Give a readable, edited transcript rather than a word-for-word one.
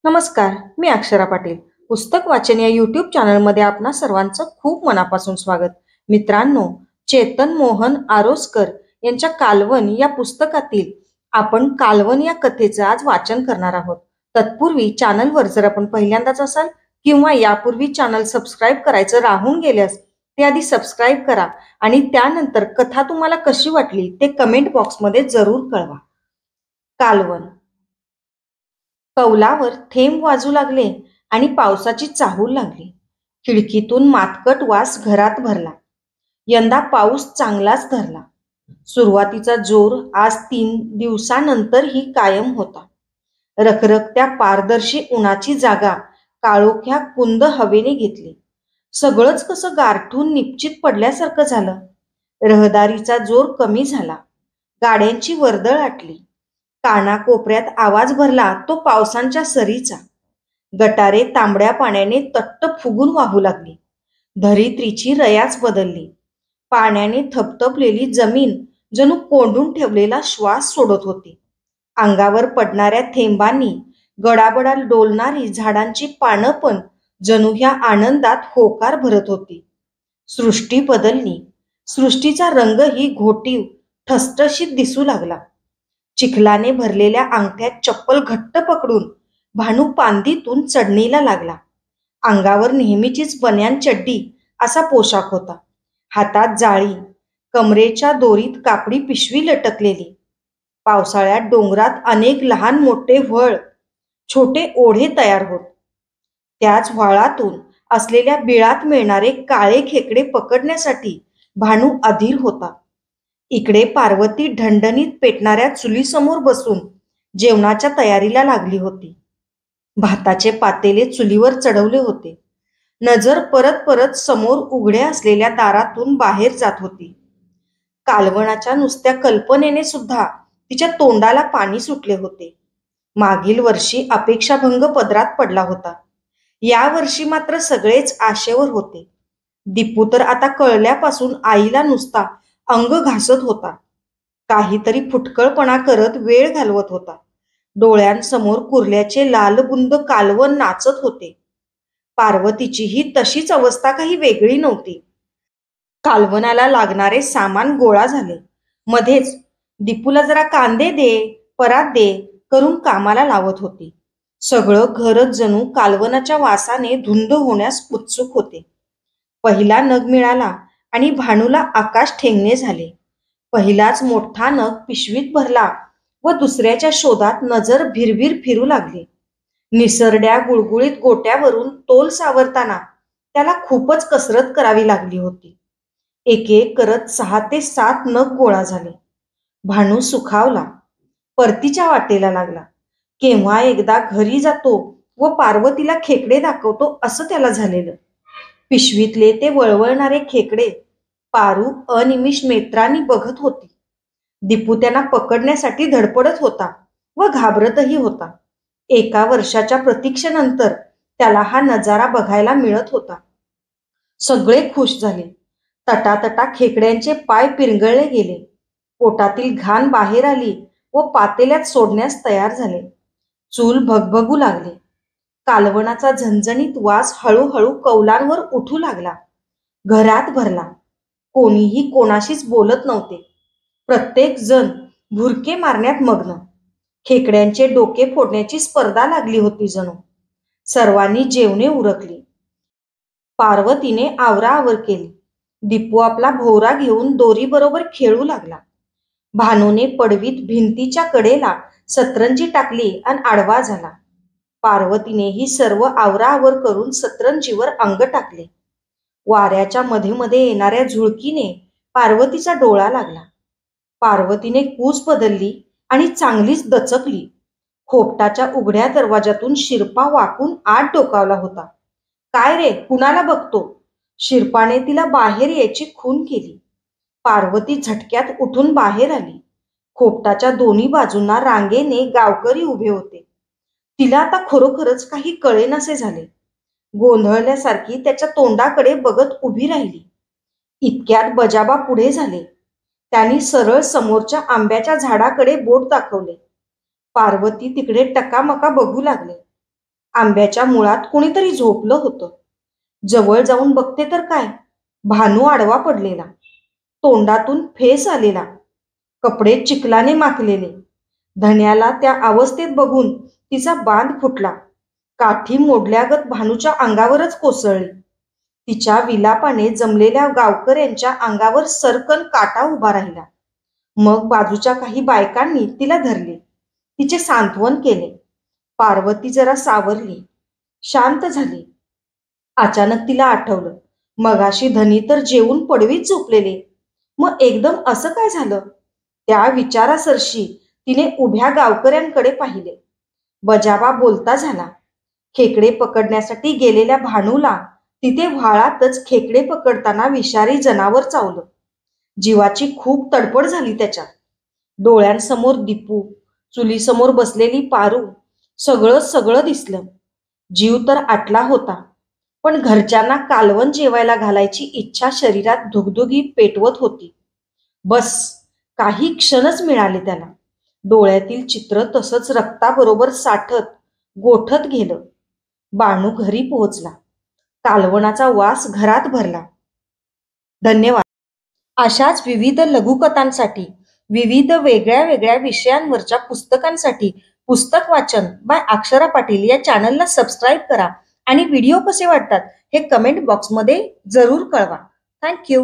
नमस्कार, मी अक्षरा पाटील. पुस्तक वाचन या यूट्यूब चॅनलमध्ये आपणा सर्वांचं खूप मनापासून स्वागत. मित्रांनो, चेतन मोहन आरोसकर यांच्या कालवण या पुस्तकातील आपण कालवण या कथेचं आज वाचन करणार आहोत. तत्पूर्वी चॅनलवर जर आपण पहिल्यांदाच असाल किंवा यापूर्वी चॅनल सबस्क्राईब करायचं राहून गेल्यास ते आधी सबस्क्राईब करा आणि त्यानंतर कथा तुम्हाला कशी वाटली ते कमेंट बॉक्समध्ये जरूर कळवा. कालवण. कौलावर थेंब वाजू लागले आणि पावसाची चाहूल लागली. खिडकीतून मातकट वास घरात भरला. यंदा पाऊस चांगलाच धरला. सुरुवातीचा जोर आज 3 दिवसानंतरही कायम होता. रखरखत्या पारदर्शी उन्हाची जागा काळोख्या कुंद हवेने घेतली. सगळंच कसं गारठून निपचित पडल्यासारखं झालं. रहदारीचा जोर कमी झाला. गाड्यांची वर्दळ आटली. कानाकोपऱ्यात आवाज भरला तो पावसांच्या सरीचा. गटारे तांबड्या पाण्याने तट्ट फुगून वाहू लागली. धरित्रीची रयाच बदलली. पाण्याने थपथपलेली जमीन जणू कोंडून ठेवलेला श्वास सोडत होती. अंगावर पडणाऱ्या थेंबांनी गडाबडा डोलणारी झाडांची पानं पण जणू ह्या आनंदात होकार भरत होती. सृष्टी बदलली. सृष्टीचा रंगही घोटीव ठसठशीत दिसू लागला. चिखलाने भरलेल्या अंगठ्यात चप्पल घट्ट पकडून भानू पांदीतून चढणीला लागला. अंगावर नेहमीचीच बन्यान चड्डी असा पोशाख होता. हातात जाळी, कमरेच्या दोरीत कापडी पिशवी लटकलेली. पावसाळ्यात डोंगरात अनेक लहान मोठे व्हळ, छोटे ओढे तयार होत. त्याच व्हाळातून असलेल्या बिळात मिळणारे काळे खेकडे पकडण्यासाठी भानू अधीर होता. इकडे पार्वती ढणढणीत पेटणाऱ्या चुलीसमोर बसून जेवणाच्या तयारीला लागली होती. भाताचे पातेले चुलीवर चढवले होते. नजर परत परत समोर उघड्या असलेल्या दारातून बाहेर जात होती. कालवणाच्या नुसत्या कल्पनेने सुद्धा तिच्या तोंडाला पाणी सुटले होते. मागील वर्षी अपेक्षाभंग पदरात पडला होता. या वर्षी मात्र सगळेच आशेवर होते. दीपू तर आता कळल्यापासून आईला नुसता अंग घासत होता. काहीतरी फुटकळपणा करत वेळ घालवत होता. डोळ्यांसमोर कुर्ल्याचे लालबुंद कालवण नाचत होते. पार्वतीचीही तशीच अवस्था काही वेगळी नव्हती. कालवणाला लागणारे सामान गोळा झाले. मध्येच दीपूला जरा कांदे दे, परात दे करून कामाला लावत होती. सगळं घरच जणू कालवणाच्या वासाने धुंद होण्यास उत्सुक होते. पहिला नग मिळाला आणि भानूला आकाश ठेंगणे झाले. पहिलाच मोठा नग पिशवीत भरला व दुसऱ्याच्या शोधात नजर भिरभिर फिरू लागली. निसरड्या गुळगुळीत गोट्यावरून तोल सावरताना त्याला खूपच कसरत करावी लागली होती. एक एक करत 6 ते 7 नग गोळा झाले. भानू सुखावला. परतीच्या वाटेला लागला. केव्हा एकदा घरी जातो व पार्वतीला खेकडे दाखवतो असं त्याला झालेलं. पिशवीतले ते वळवळणारे खेकडे पारू अनिमिष नेत्रांनी बघत होती. दीपू त्यांना पकडण्यासाठी धडपडत होता व घाबरतही होता. 1 वर्षाच्या प्रतीक्षेनंतर त्याला हा नजारा बघायला मिळत होता. सगळे खुश झाले. तटातटा खेकड्यांचे पाय पिरंगळले गेले. पोटातील घाण बाहेर आली व पातेल्यात सोडण्यास तयार झाले. चूल भगभगू लागले. कालवणाचा झणझणीत वास हळूहळू कौलांवर उठू लागला. घरात भरला. कोणीही कोणाशीच बोलत नव्हते. प्रत्येक जण भुरके मारण्यात मग्न. खेकड्यांचे डोके फोडण्याची स्पर्धा लागली होती जणू. सर्वांनी जेवणे उरकली. पार्वतीने आवराआवर केली. दीपू आपला भोवरा घेऊन दोरीबरोबर खेळू लागला. भानूने पडवीत भिंतीच्या कडेला सतरंजी टाकली आणि आडवा झाला. पार्वतीनेही सर्व आवराआवर करून सतरंजीवर अंग टाकले. वाऱ्याच्या मध्ये मध्ये येणाऱ्या झुळकीने पार्वतीचा डोळा लागला. पार्वतीने कूस बदलली आणि चांगलीच दचकली. खोपटाच्या उघड्या दरवाजातून शिरपा वाकून आत डोकावला होता. काय रे, कुणाला बघतो? शिरपाने तिला बाहेर यायची खून केली. पार्वती झटक्यात उठून बाहेर आली. खोपटाच्या दोन्ही बाजूंना रांगेने गावकरी उभे होते. तिला आता खरोखरच काही कळेनासे झाले. गोंधळल्यासारखी त्याच्या तोंडाकडे बघत उभी राहिली. इतक्यात बजाबा पुढे झाले. त्यांनी सरळ समोरच्या आंब्याच्या झाडाकडे बोट दाखवले. पार्वती तिकडे टकामका बघू लागले. आंब्याच्या मुळात कोणीतरी झोपलं होतं. जवळ जाऊन बघते तर काय, भानू आडवा पडलेला, तोंडातून फेस आलेला, कपडे चिखलाने माखलेले. धन्याला त्या अवस्थेत बघून तिचा बांध फुटला. काठी मोडल्यागत भानूच्या अंगावरच कोसळली. तिच्या विलापाने जमलेल्या गावकऱ्यांच्या अंगावर सरकन काटा उभा राहिला. मग बाजूच्या काही बायकांनी तिला धरले, तिचे सांत्वन केले. पार्वती जरा सावरली, शांत झाली. अचानक तिला आठवलं, मगाशी धनी तर जेवून पडवीत झोपलेले. मग एकदम असं काय झालं? त्या विचारासरशी तिने उभ्या गावकऱ्यांकडे पाहिले. बजाबा बोलता झाला. खेकडे पकडण्यासाठी गेलेल्या भानूला तिथे व्हाळातच खेकडे पकडताना विषारी जनावर चावलं. जीवाची खूप तडफड झाली त्याच्यात. डोळ्यांसमोर दीपू, चुलीसमोर बसलेली पारू, सगळं सगळं दिसलं. जीव तर आटला होता, पण घरच्यांना कालवण जेवायला घालायची इच्छा शरीरात धुगधुगी पेटवत होती. बस काही क्षणच मिळाले त्याला. डोळ्यातील चित्र तसंच रक्ताबरोबर साठत गोठत गेलं. बाणू घरी पोहोचला. कालवणाचा वास घरात भरला. धन्यवाद. अशाच विविध लघुकथांसाठी, विविध वेगळ्या वेगळ्या विषयांवरच्या पुस्तकांसाठी पुस्तक वाचन बाय अक्षरा पाटील या चॅनलला सबस्क्राईब करा आणि व्हिडिओ कसे वाटतात हे कमेंट बॉक्समध्ये जरूर कळवा. थँक्यू.